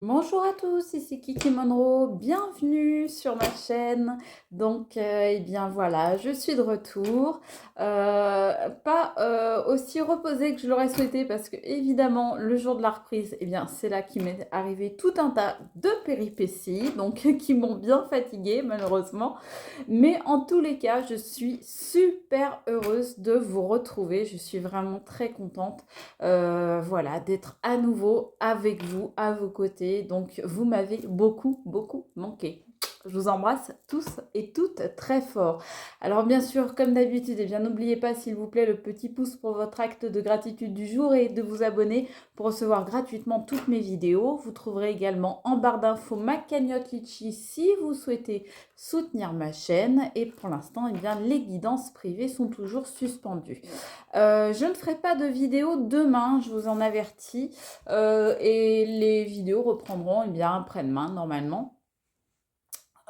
Bonjour à tous, ici Kiki Monroe, bienvenue sur ma chaîne. Donc, eh bien voilà, je suis de retour. Pas aussi reposée que je l'aurais souhaité parce que évidemment, le jour de la reprise, eh bien c'est là qu'il m'est arrivé tout un tas de péripéties, donc qui m'ont bien fatiguée malheureusement. Mais en tous les cas, je suis super heureuse de vous retrouver. Je suis vraiment très contente, voilà, d'être à nouveau avec vous, à vos côtés. Donc, vous m'avez beaucoup, beaucoup manqué. Je vous embrasse tous et toutes très fort. Alors bien sûr, comme d'habitude, eh bien n'oubliez pas s'il vous plaît le petit pouce pour votre acte de gratitude du jour et de vous abonner pour recevoir gratuitement toutes mes vidéos. Vous trouverez également en barre d'infos ma cagnotte Litchi si vous souhaitez soutenir ma chaîne. Et pour l'instant, eh bien les guidances privées sont toujours suspendues. Je ne ferai pas de vidéo demain, je vous en avertis. Et les vidéos reprendront eh bien après-demain normalement.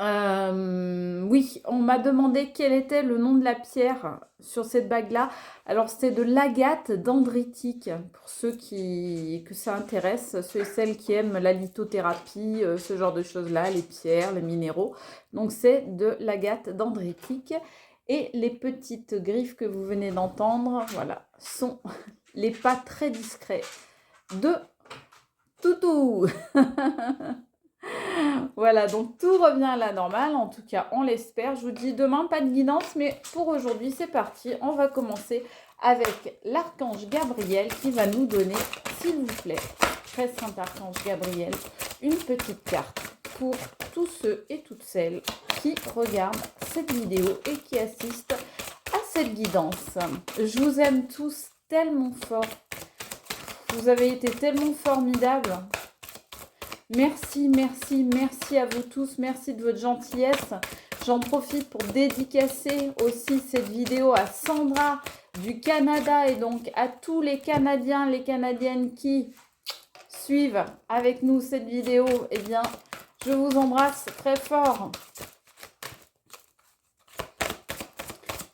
Oui, on m'a demandé quel était le nom de la pierre sur cette bague-là. Alors, c'était de l'agate dendritique, pour ceux que ça intéresse, ceux et celles qui aiment la lithothérapie, ce genre de choses-là, les pierres, les minéraux. Donc, c'est de l'agate dendritique. Et les petites griffes que vous venez d'entendre, voilà, sont les pas très discrets de Toutou. Voilà, donc tout revient à la normale, en tout cas on l'espère. Je vous dis demain, pas de guidance, mais pour aujourd'hui c'est parti. On va commencer avec l'archange Gabriel qui va nous donner, s'il vous plaît, très saint archange Gabriel, une petite carte pour tous ceux et toutes celles qui regardent cette vidéo et qui assistent à cette guidance. Je vous aime tous tellement fort. Vous avez été tellement formidables. Merci, merci, merci à vous tous. Merci de votre gentillesse. J'en profite pour dédicacer aussi cette vidéo à Sandra du Canada et donc à tous les Canadiens, les Canadiennes qui suivent avec nous cette vidéo. Eh bien, je vous embrasse très fort.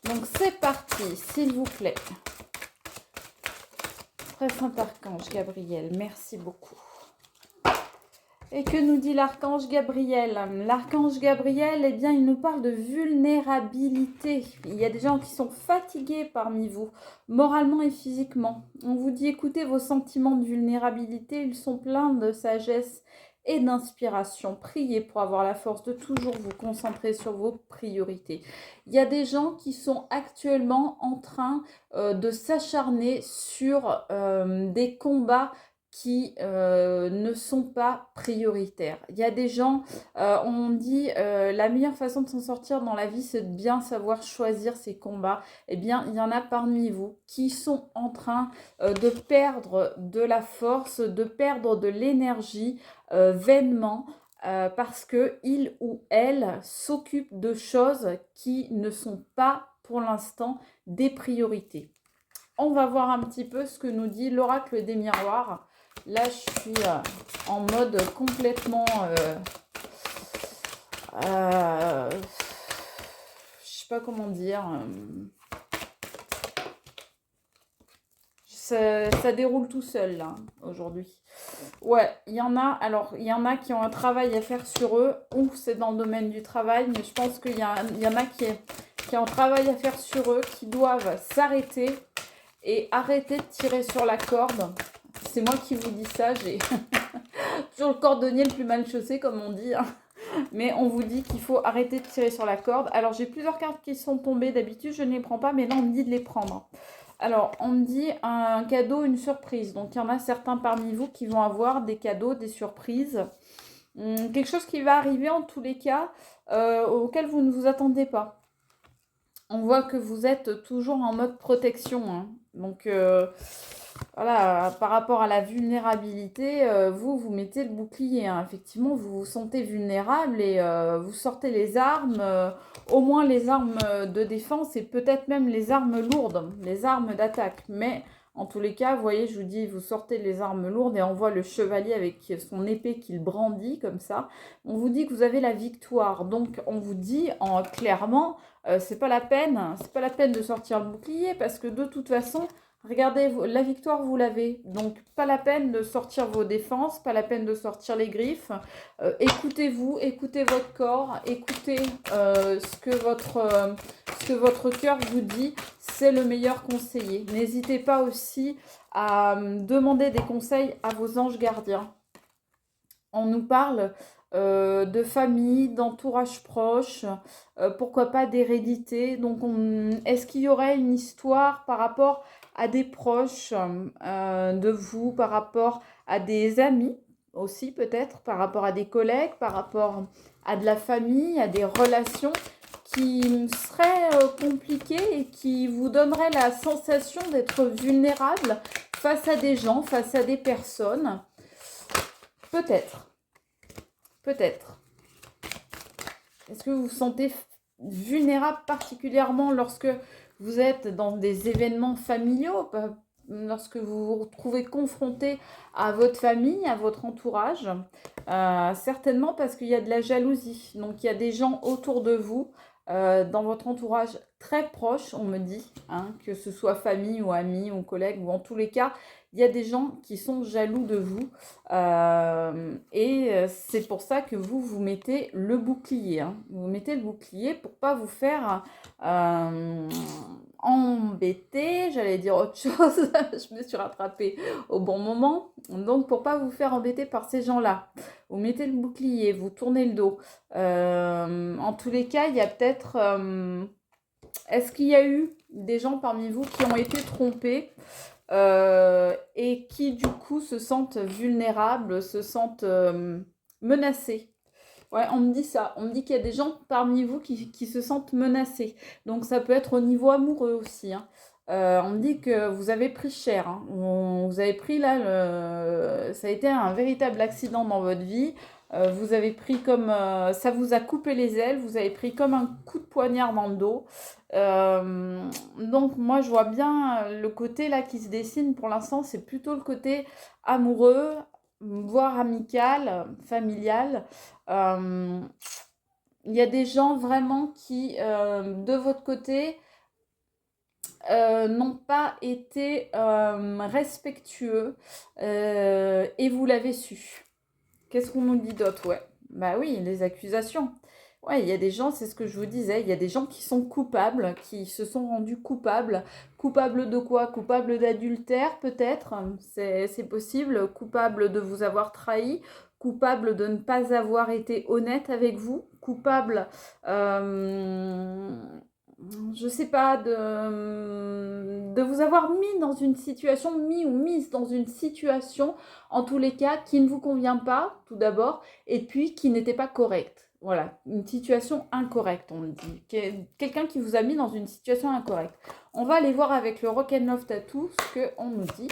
Donc, c'est parti, s'il vous plaît. Très saint archange Gabriel, merci beaucoup. Et que nous dit l'archange Gabriel? L'archange Gabriel, eh bien, il nous parle de vulnérabilité. Il y a des gens qui sont fatigués parmi vous, moralement et physiquement. On vous dit écoutez vos sentiments de vulnérabilité, ils sont pleins de sagesse et d'inspiration. Priez pour avoir la force de toujours vous concentrer sur vos priorités. Il y a des gens qui sont actuellement en train de s'acharner sur des combats qui ne sont pas prioritaires. Il y a des gens, on dit, la meilleure façon de s'en sortir dans la vie, c'est de bien savoir choisir ses combats. Eh bien, il y en a parmi vous qui sont en train de perdre de la force, de perdre de l'énergie vainement. Parce qu'il ou elle s'occupe de choses qui ne sont pas pour l'instant des priorités. On va voir un petit peu ce que nous dit l'oracle des miroirs. Là, je suis en mode complètement... je sais pas comment dire. Ça déroule tout seul, là, aujourd'hui. Ouais, il y en a... Alors, il y en a qui ont un travail à faire sur eux. Ou c'est dans le domaine du travail. Mais je pense qu'il y en a qui ont un travail à faire sur eux, qui doivent s'arrêter et arrêter de tirer sur la corde. C'est moi qui vous dis ça, j'ai toujours le cordonnier le plus mal chaussé, comme on dit. Hein. Mais on vous dit qu'il faut arrêter de tirer sur la corde. Alors, j'ai plusieurs cartes qui sont tombées. D'habitude, je ne les prends pas, mais là, on me dit de les prendre. Alors, on me dit un cadeau, une surprise. Donc, il y en a certains parmi vous qui vont avoir des cadeaux, des surprises. Quelque chose qui va arriver en tous les cas, auquel vous ne vous attendez pas. On voit que vous êtes toujours en mode protection. Hein. Donc, voilà, par rapport à la vulnérabilité, vous mettez le bouclier. Hein. Effectivement, vous vous sentez vulnérable et vous sortez les armes, au moins les armes de défense et peut-être même les armes lourdes, les armes d'attaque. Mais en tous les cas, vous voyez, je vous dis, vous sortez les armes lourdes et on voit le chevalier avec son épée qu'il brandit comme ça. On vous dit que vous avez la victoire. Donc, on vous dit clairement, c'est pas la peine de sortir le bouclier parce que de toute façon, Regardez, la victoire, vous l'avez. Donc, pas la peine de sortir vos défenses, pas la peine de sortir les griffes. Écoutez-vous, écoutez votre corps, écoutez ce que votre cœur vous dit. C'est le meilleur conseiller. N'hésitez pas aussi à demander des conseils à vos anges gardiens. On nous parle de famille, d'entourage proche, pourquoi pas d'hérédité. Donc, est-ce qu'il y aurait une histoire par rapport à des proches de vous, par rapport à des amis aussi peut-être, par rapport à des collègues, par rapport à de la famille, à des relations qui seraient compliquées et qui vous donneraient la sensation d'être vulnérable face à des gens, face à des personnes. Peut-être. Peut-être. Est-ce que vous vous sentez vulnérable particulièrement lorsque vous êtes dans des événements familiaux, lorsque vous vous retrouvez confronté à votre famille, à votre entourage? Certainement parce qu'il y a de la jalousie. Donc il y a des gens autour de vous, dans votre entourage très proche, on me dit, hein, que ce soit famille ou amis ou collègues, ou en tous les cas, il y a des gens qui sont jaloux de vous. Et c'est pour ça que vous mettez le bouclier. Hein. Vous mettez le bouclier pour pas vous faire embêter. J'allais dire autre chose. Je me suis rattrapée au bon moment. Donc, pour pas vous faire embêter par ces gens-là. Vous mettez le bouclier, vous tournez le dos. En tous les cas, il y a peut-être... est-ce qu'il y a eu des gens parmi vous qui ont été trompés et qui du coup se sentent vulnérables, se sentent menacés? Ouais, on me dit ça. On me dit qu'il y a des gens parmi vous qui se sentent menacés. Donc ça peut être au niveau amoureux aussi. Hein. On me dit que vous avez pris cher. Hein. Vous avez pris là, ça a été un véritable accident dans votre vie. Vous avez pris comme... ça vous a coupé les ailes. Vous avez pris comme un coup de poignard dans le dos. Donc moi je vois bien le côté là qui se dessine pour l'instant. C'est plutôt le côté amoureux, voire amical, familial. Il y a des gens vraiment qui, de votre côté, n'ont pas été respectueux et vous l'avez su. Qu'est-ce qu'on nous dit d'autre? Ouais, bah oui, les accusations. Ouais, il y a des gens, c'est ce que je vous disais, il y a des gens qui sont coupables, qui se sont rendus coupables. Coupables de quoi? Coupables d'adultère peut-être, c'est possible. Coupables de vous avoir trahi. Coupable de ne pas avoir été honnête avec vous. Coupable, je sais pas, de vous avoir mis dans une situation, mis ou mise dans une situation, en tous les cas, qui ne vous convient pas, tout d'abord, et puis qui n'était pas correcte. Voilà, une situation incorrecte, on le dit. Quelqu'un qui vous a mis dans une situation incorrecte. On va aller voir avec le Rock'n'Love Tattoo ce qu'on nous dit.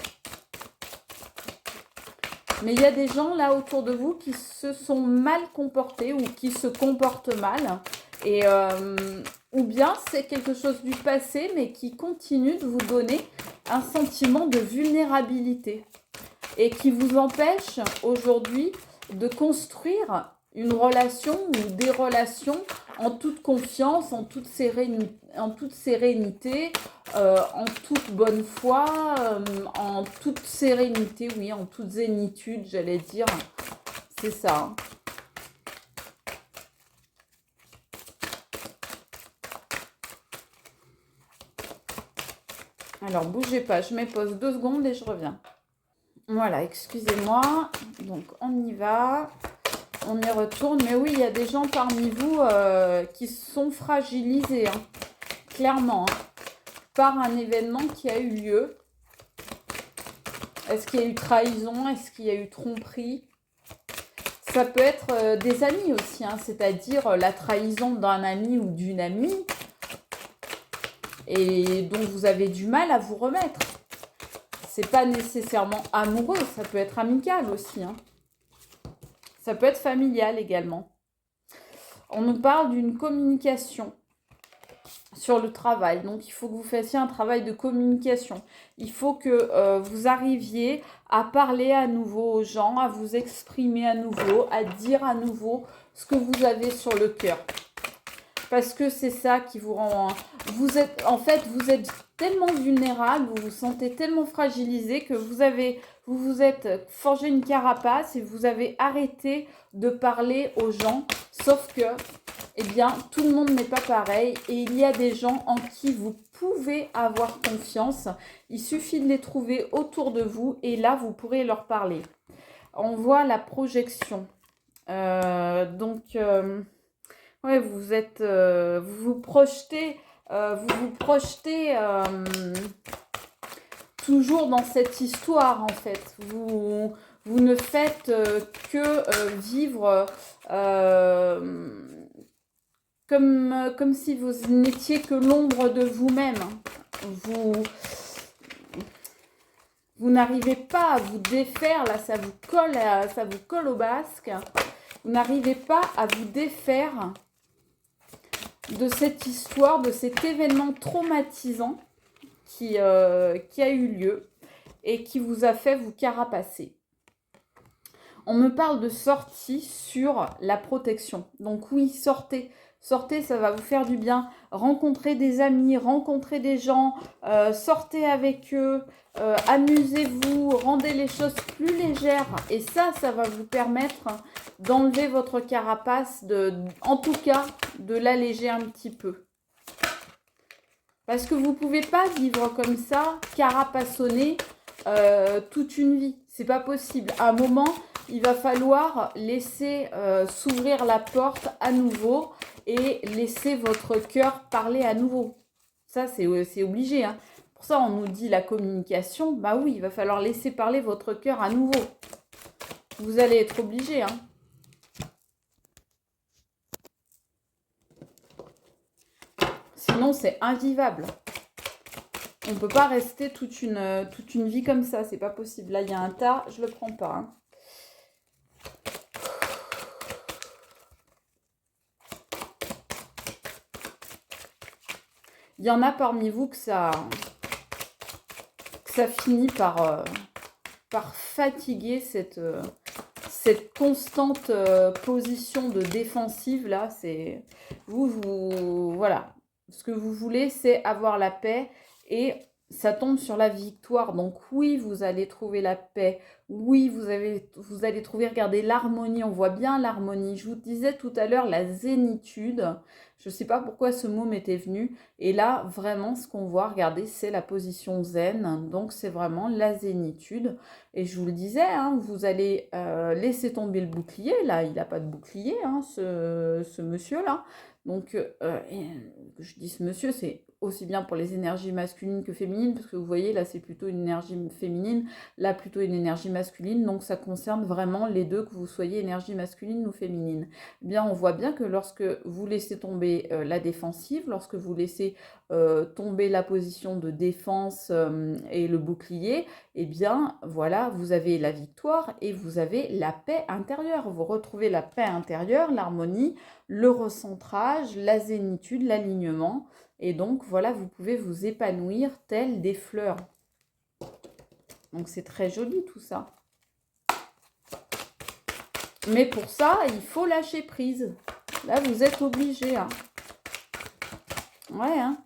Mais il y a des gens là autour de vous qui se sont mal comportés ou qui se comportent mal. Et, ou bien c'est quelque chose du passé, mais qui continue de vous donner un sentiment de vulnérabilité. Et qui vous empêche aujourd'hui de construire une relation ou des relations en toute confiance, en toute sérénité, en toute bonne foi, en toute sérénité, oui, en toute zénitude, j'allais dire. C'est ça. Alors, bougez pas, je me pose 2 secondes et je reviens. Voilà, excusez-moi. Donc, on y va. On y retourne. Mais oui, il y a des gens parmi vous qui sont fragilisés, hein, clairement, hein, par un événement qui a eu lieu. Est-ce qu'il y a eu trahison? Est-ce qu'il y a eu tromperie? Ça peut être des amis aussi, hein, c'est-à-dire la trahison d'un ami ou d'une amie et dont vous avez du mal à vous remettre. C'est pas nécessairement amoureux, ça peut être amical aussi. Hein. Ça peut être familial également. On nous parle d'une communication sur le travail. Donc, il faut que vous fassiez un travail de communication. Il faut que vous arriviez à parler à nouveau aux gens, à vous exprimer à nouveau, à dire à nouveau ce que vous avez sur le cœur. Parce que c'est ça qui vous rend... vous êtes tellement vulnérable, vous vous sentez tellement fragilisé que vous vous êtes forgé une carapace et vous avez arrêté de parler aux gens. Sauf que, eh bien, tout le monde n'est pas pareil et il y a des gens en qui vous pouvez avoir confiance. Il suffit de les trouver autour de vous et là, vous pourrez leur parler. On voit la projection. Ouais, vous vous projetez, toujours dans cette histoire en fait. Vous ne faites que vivre comme si vous n'étiez que l'ombre de vous-même. Vous n'arrivez pas à vous défaire, là ça vous colle au basque. Vous n'arrivez pas à vous défaire de cette histoire, de cet événement traumatisant qui a eu lieu et qui vous a fait vous carapacer. On me parle de sortie sur la protection. Donc oui, sortez. Sortez, ça va vous faire du bien. Rencontrez des amis, rencontrez des gens, sortez avec eux, amusez-vous, rendez les choses plus légères. Et ça va vous permettre d'enlever votre carapace, en tout cas, de l'alléger un petit peu. Parce que vous ne pouvez pas vivre comme ça, carapassonné, toute une vie. C'est pas possible. À un moment, il va falloir laisser s'ouvrir la porte à nouveau et laisser votre cœur parler à nouveau. Ça, c'est obligé. Hein. Pour ça, on nous dit la communication. Bah oui, il va falloir laisser parler votre cœur à nouveau. Vous allez être obligé. Hein. Sinon, c'est invivable. On ne peut pas rester toute une vie comme ça. C'est pas possible. Là, il y a un tas. Je le prends pas. Hein. Il y en a parmi vous que ça finit par fatiguer cette constante position de défensive là. C'est voilà. Ce que vous voulez, c'est avoir la paix et ça tombe sur la victoire. Donc oui, vous allez trouver la paix. Oui, vous allez trouver, regardez, l'harmonie. On voit bien l'harmonie. Je vous disais tout à l'heure la zénitude. Je ne sais pas pourquoi ce mot m'était venu. Et là, vraiment, ce qu'on voit, regardez, c'est la position zen. Donc, c'est vraiment la zénitude. Et je vous le disais, hein, vous allez laisser tomber le bouclier. Là, il n'a pas de bouclier, hein, ce monsieur-là. Donc, je dis ce monsieur, c'est aussi bien pour les énergies masculines que féminines, parce que vous voyez, là, c'est plutôt une énergie féminine, là, plutôt une énergie masculine, donc ça concerne vraiment les deux, que vous soyez énergie masculine ou féminine. Eh bien, on voit bien que lorsque vous laissez tomber la défensive, lorsque vous laissez tomber la position de défense et le bouclier, eh bien, voilà, vous avez la victoire et vous avez la paix intérieure. Vous retrouvez la paix intérieure, l'harmonie, le recentrage, la zénitude, l'alignement. Et donc, voilà, vous pouvez vous épanouir telles des fleurs. Donc, c'est très joli tout ça. Mais pour ça, il faut lâcher prise. Là, vous êtes obligé. Hein. Ouais, hein.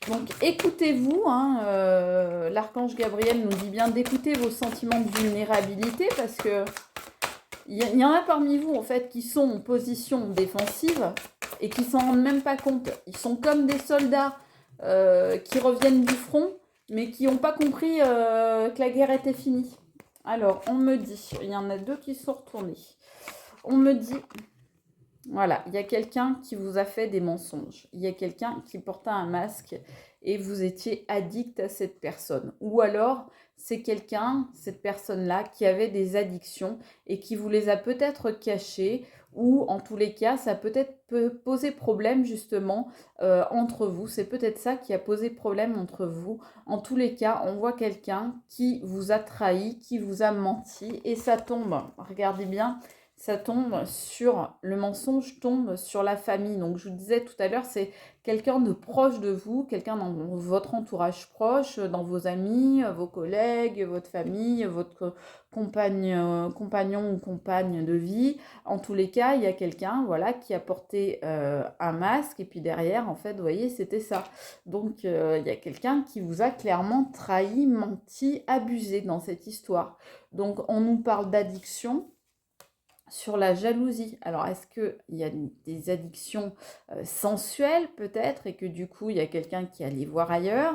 Donc, écoutez-vous. Hein, l'archange Gabriel nous dit bien d'écouter vos sentiments de vulnérabilité parce que il y en a parmi vous, en fait, qui sont en position défensive et qui s'en rendent même pas compte. Ils sont comme des soldats qui reviennent du front, mais qui n'ont pas compris que la guerre était finie. Alors, on me dit, il y en a deux qui sont retournés. On me dit, voilà, il y a quelqu'un qui vous a fait des mensonges. Il y a quelqu'un qui portait un masque et vous étiez addict à cette personne. Ou alors, c'est quelqu'un, cette personne-là, qui avait des addictions et qui vous les a peut-être cachées, ou en tous les cas, ça peut-être poser problème justement entre vous. C'est peut-être ça qui a posé problème entre vous. En tous les cas, on voit quelqu'un qui vous a trahi, qui vous a menti, et ça tombe, regardez bien, ça tombe sur, le mensonge tombe sur la famille. Donc je vous disais tout à l'heure, c'est quelqu'un de proche de vous, quelqu'un dans votre entourage proche, dans vos amis, vos collègues, votre famille, votre compagnon ou compagne de vie. En tous les cas, il y a quelqu'un, voilà, qui a porté un masque et puis derrière, en fait, vous voyez, c'était ça. Donc il y a quelqu'un qui vous a clairement trahi, menti, abusé dans cette histoire. Donc on nous parle d'addiction sur la jalousie. Alors, est-ce qu'il y a des addictions sensuelles peut-être et que du coup, il y a quelqu'un qui allait voir ailleurs?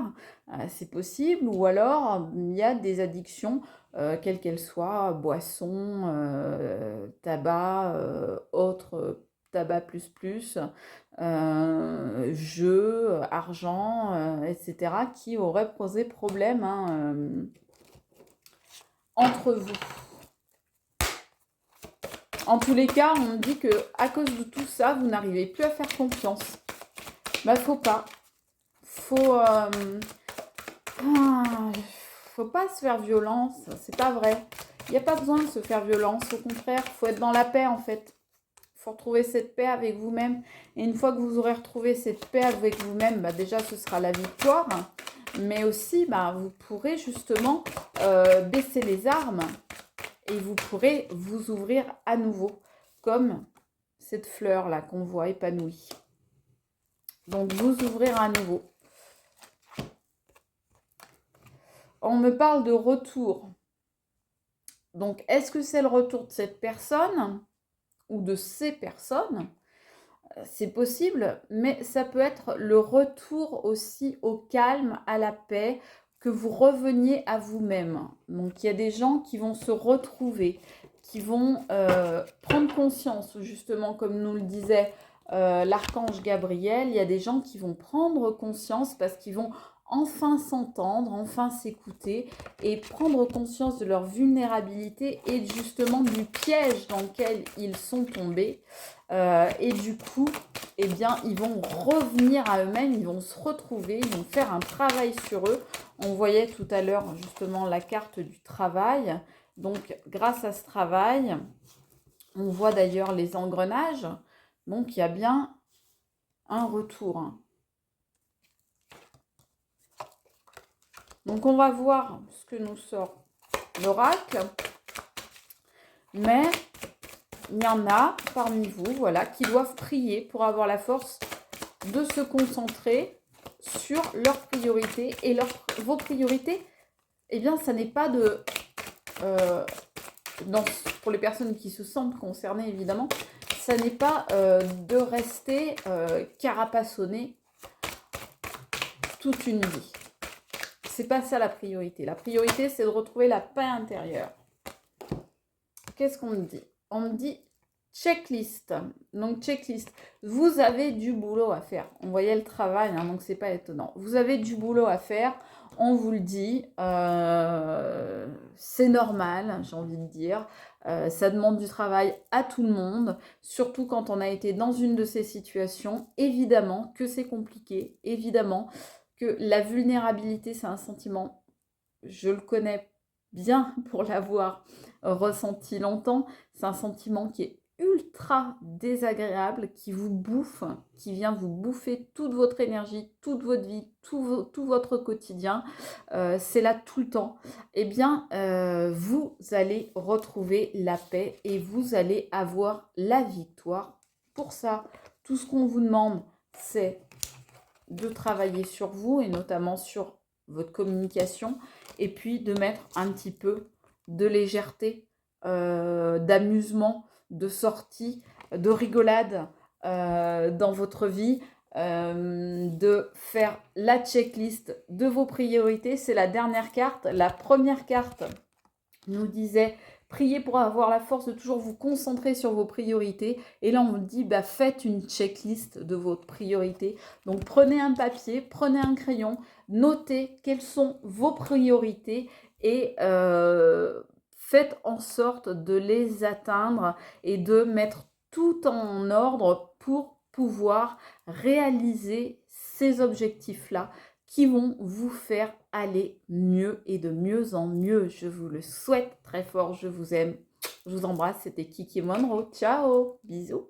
C'est possible. Ou alors, il y a des addictions, quelles qu'elles soient, boissons, tabac, autres, tabac jeux, argent, etc., qui auraient posé problème hein, entre vous. En tous les cas, on me dit que à cause de tout ça, vous n'arrivez plus à faire confiance. Bah, faut pas. Faut pas se faire violence. C'est pas vrai. Il n'y a pas besoin de se faire violence. Au contraire, faut être dans la paix en fait. Faut retrouver cette paix avec vous-même. Et une fois que vous aurez retrouvé cette paix avec vous-même, bah, déjà ce sera la victoire. Mais aussi, bah, vous pourrez justement baisser les armes. Et vous pourrez vous ouvrir à nouveau, comme cette fleur-là qu'on voit épanouie. Donc, vous ouvrir à nouveau. On me parle de retour. Donc, est-ce que c'est le retour de cette personne ou de ces personnes? C'est possible, mais ça peut être le retour aussi au calme, à la paix, que vous reveniez à vous-même. Donc, il y a des gens qui vont se retrouver, qui vont prendre conscience, justement, comme nous le disait l'archange Gabriel, il y a des gens qui vont prendre conscience parce qu'ils vont enfin s'entendre, enfin s'écouter et prendre conscience de leur vulnérabilité et justement du piège dans lequel ils sont tombés. Et du coup, eh bien, ils vont revenir à eux-mêmes, ils vont se retrouver, ils vont faire un travail sur eux. On voyait tout à l'heure justement la carte du travail. Donc, grâce à ce travail, on voit d'ailleurs les engrenages. Donc, il y a bien un retour. Donc, on va voir ce que nous sort l'oracle. Mais il y en a parmi vous, voilà, qui doivent prier pour avoir la force de se concentrer sur leurs priorités. Et vos priorités, eh bien, ça n'est pas de... pour les personnes qui se sentent concernées, évidemment, ça n'est pas de rester carapassonné toute une vie. C'est pas ça la priorité. La priorité, c'est de retrouver la paix intérieure. Qu'est-ce qu'on me dit? On me dit checklist. Donc, checklist. Vous avez du boulot à faire. On voyait le travail, hein, donc c'est pas étonnant. Vous avez du boulot à faire. On vous le dit. C'est normal, j'ai envie de dire. Ça demande du travail à tout le monde. Surtout quand on a été dans une de ces situations. Évidemment que c'est compliqué. Évidemment que la vulnérabilité, c'est un sentiment. Je le connais bien pour l'avoir ressenti longtemps. C'est un sentiment qui est ultra désagréable, qui vous bouffe, qui vient vous bouffer toute votre énergie, toute votre vie, tout votre quotidien. C'est là tout le temps. Eh bien, vous allez retrouver la paix et vous allez avoir la victoire. Pour ça, tout ce qu'on vous demande, c'est de travailler sur vous et notamment sur votre communication et puis de mettre un petit peu de légèreté, d'amusement, de sortie, de rigolade dans votre vie, de faire la checklist de vos priorités. C'est la dernière carte. La première carte nous disait priez pour avoir la force de toujours vous concentrer sur vos priorités. Et là, on dit, bah, faites une checklist de vos priorités. Donc, prenez un papier, prenez un crayon, notez quelles sont vos priorités et faites en sorte de les atteindre et de mettre tout en ordre pour pouvoir réaliser ces objectifs-là qui vont vous faire aller mieux et de mieux en mieux. Je vous le souhaite très fort, je vous aime. Je vous embrasse, c'était Kiki Monroe. Ciao, bisous.